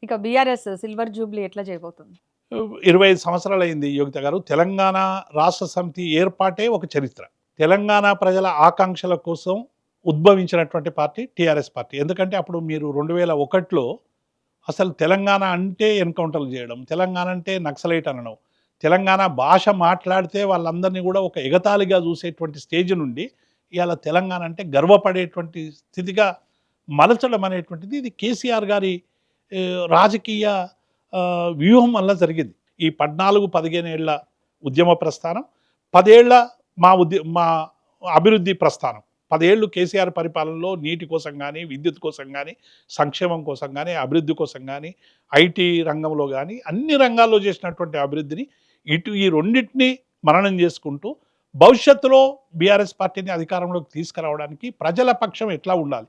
ఇక BRS silver Jubilee ఎట్లా చేయబోతుంది? 25 సంవత్సరాలైంది యోగిత గారు. తెలంగాణ రాష్ట్ర సమితి ఏర్పాటే ఒక చరిత్ర. తెలంగాణ ప్రజల ఆకాంక్షల కోసం ఉద్భవించినటువంటి పార్టీ టీఆర్ఎస్ పార్టీ. ఎందుకంటే అప్పుడు మీరు 2001లో అసలు తెలంగాణ అంటే ఎన్కౌంటర్లు చేయడం, తెలంగాణ అంటే నక్సలైట్ అనడం, తెలంగాణ భాష మాట్లాడితే వాళ్ళందరినీ కూడా ఒక ఎగతాళిగా చూసేటువంటి స్టేజ్ నుండి ఇవాళ తెలంగాణ అంటే గర్వపడేటువంటి స్థితిగా మలచడం అనేటువంటిది ఇది కేసీఆర్ గారి రాజకీయ వ్యూహం వల్ల జరిగింది. ఈ 14-15 ఏళ్ల ఉద్యమ ప్రస్థానం, 10 ఏళ్ల మా అభివృద్ధి ప్రస్థానం. 10 ఏళ్ళు కేసీఆర్ పరిపాలనలో నీటి కోసం కానీ, విద్యుత్ కోసం కానీ, సంక్షేమం కోసం కానీ, అభివృద్ధి కోసం కానీ, ఐటీ రంగంలో కానీ అన్ని రంగాల్లో చేసినటువంటి అభివృద్ధిని ఈ రెండింటినీ మననం చేసుకుంటూ భవిష్యత్తులో బీఆర్ఎస్ పార్టీని అధికారంలోకి తీసుకురావడానికి ప్రజల పక్షం ఎట్లా ఉండాలి,